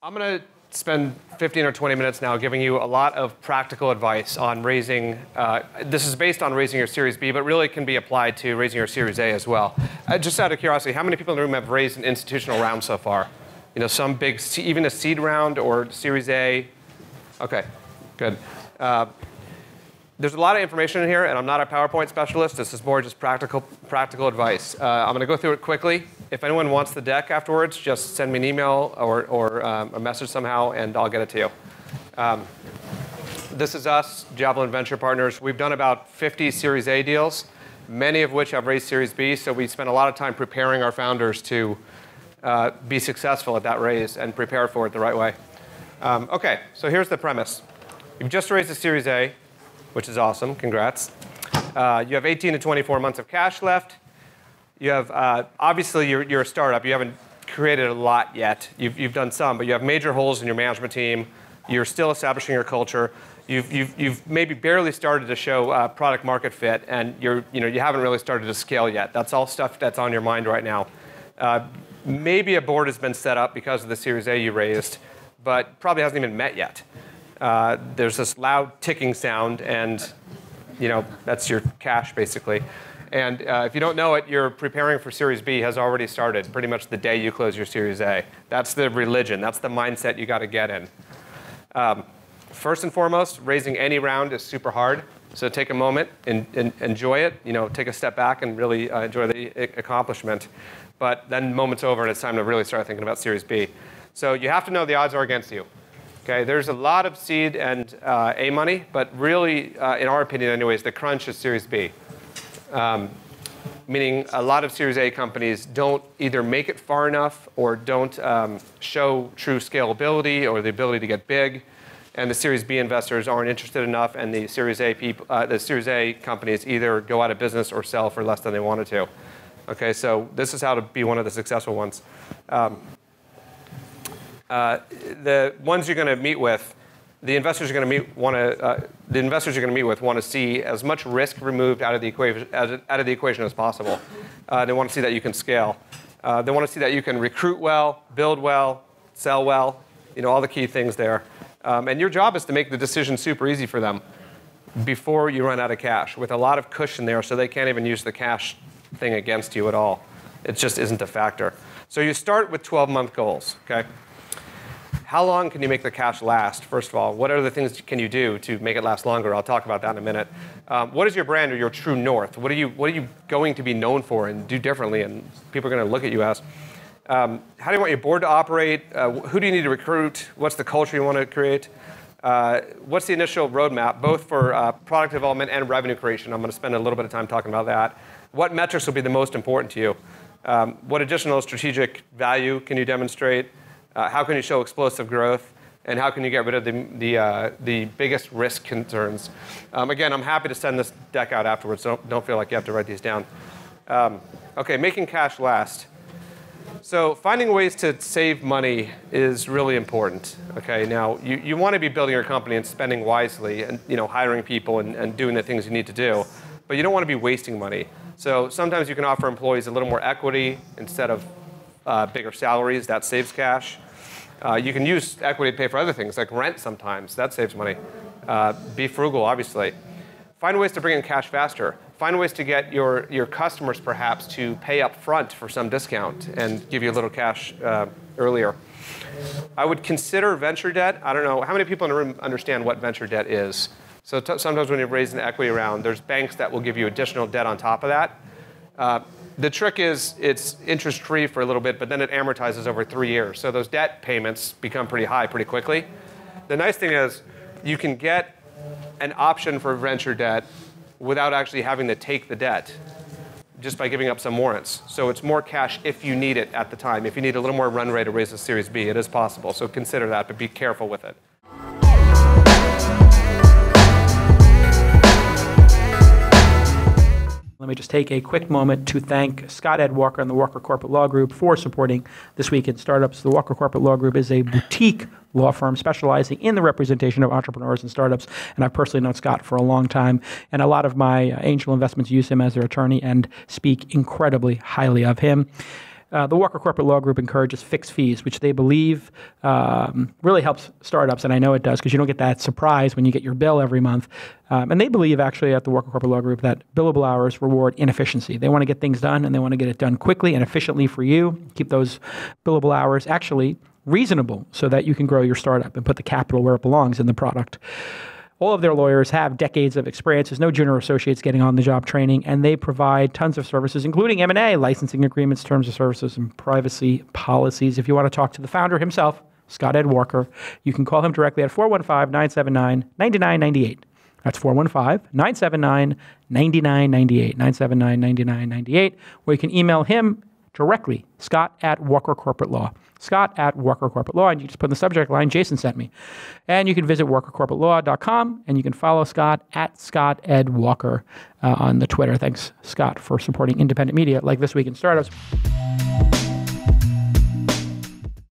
I'm going to spend 15 or 20 minutes now giving you a lot of practical advice on raising. This is based on raising your Series B, but really can be applied to raising your Series A as well. Just out of curiosity, how many people in the room have raised an institutional round so far? You know, some big, even a seed round or Series A? Okay, good. There's a lot of information in here, and I'm not a PowerPoint specialist. This is more just practical advice. I'm going to go through it quickly. If anyone wants the deck afterwards, just send me an email or a message somehow, and I'll get it to you. This is us, Javelin Venture Partners. We've done about 50 Series A deals, many of which have raised Series B, so we spend a lot of time preparing our founders to be successful at that raise and prepare for it the right way. OK, so here's the premise. You've just raised a Series A, which is awesome. Congrats. You have 18 to 24 months of cash left. You have, obviously, you're a startup. You haven't created a lot yet. You've done some, but you have major holes in your management team. You're still establishing your culture. You've maybe barely started to show product market fit, and you haven't really started to scale yet. That's all stuff that's on your mind right now. Maybe a board has been set up because of the Series A you raised, but probably hasn't even met yet. There's this loud ticking sound, and that's your cash, basically. And if you don't know it, your preparing for Series B has already started pretty much the day you close your Series A. That's the religion. That's the mindset you got to get in. First and foremost, raising any round is super hard. So take a moment and enjoy it. Take a step back and really enjoy the accomplishment. But then moment's over, and it's time to really start thinking about Series B. So you have to know the odds are against you. Okay, there's a lot of seed and A money, but really, in our opinion anyways, the crunch is Series B. Meaning a lot of Series A companies don't either make it far enough or don't show true scalability or the ability to get big, and the Series B investors aren't interested enough, and the Series A companies either go out of business or sell for less than they wanted to. Okay, so this is how to be one of the successful ones. The ones you're going to meet with, the investors you're going to meet with want to see as much risk removed out of the equation as possible. They want to see that you can scale. They want to see that you can recruit well, build well, sell well. All the key things there. And your job is to make the decision super easy for them before you run out of cash, with a lot of cushion there, so they can't even use the cash thing against you at all. It just isn't a factor. So you start with 12-month goals. Okay. How long can you make the cash last, first of all? What other things can you do to make it last longer? I'll talk about that in a minute. What is your brand or your true north? What are you going to be known for and do differently, and people are going to look at you as? How do you want your board to operate? Who do you need to recruit? What's the culture you want to create? What's the initial roadmap, both for product development and revenue creation? I'm going to spend a little bit of time talking about that. What metrics will be the most important to you? What additional strategic value can you demonstrate? How can you show explosive growth? And how can you get rid of the biggest risk concerns? Again, I'm happy to send this deck out afterwards, so don't feel like you have to write these down. OK, making cash last. So finding ways to save money is really important. Okay, now you want to be building your company and spending wisely, and hiring people and doing the things you need to do, but you don't want to be wasting money. So sometimes you can offer employees a little more equity instead of bigger salaries. That saves cash. You can use equity to pay for other things, like rent sometimes. That saves money. Be frugal, obviously. Find ways to bring in cash faster. Find ways to get your customers, perhaps, to pay up front for some discount and give you a little cash earlier. I would consider venture debt. I don't know. How many people in the room understand what venture debt is? So sometimes when you raise an equity round, there's banks that will give you additional debt on top of that. The trick is it's interest-free for a little bit, but then it amortizes over 3 years. So those debt payments become pretty high pretty quickly. The nice thing is you can get an option for venture debt without actually having to take the debt, just by giving up some warrants. So it's more cash if you need it at the time. If you need a little more run rate to raise a Series B, it is possible. So consider that, but be careful with it. Let me just take a quick moment to thank Scott Ed Walker and the Walker Corporate Law Group for supporting This Week in Startups. The Walker Corporate Law Group is a boutique law firm specializing in the representation of entrepreneurs and startups, and I've personally known Scott for a long time, and a lot of my angel investments use him as their attorney and speak incredibly highly of him. The Walker Corporate Law Group encourages fixed fees, which they believe really helps startups, and I know it does because you don't get that surprise when you get your bill every month. And they believe actually at the Walker Corporate Law Group that billable hours reward inefficiency. They want to get things done, and they want to get it done quickly and efficiently for you. Keep those billable hours actually reasonable so that you can grow your startup and put the capital where it belongs in the product. All of their lawyers have decades of experience. There's no junior associates getting on-the-job training, and they provide tons of services, including M&A, licensing agreements, terms of services, and privacy policies. If you want to talk to the founder himself, Scott Ed Walker, you can call him directly at 415-979-9998. That's 415-979-9998, 979-9998, or you can email him directly, Scott at Walker Corporate Law. Scott at Walker Corporate Law, and you just put in the subject line, Jason sent me. And you can visit walkercorporatelaw.com, and you can follow Scott at Scott Ed Walker on the Twitter. Thanks, Scott, for supporting independent media like This Week in Startups.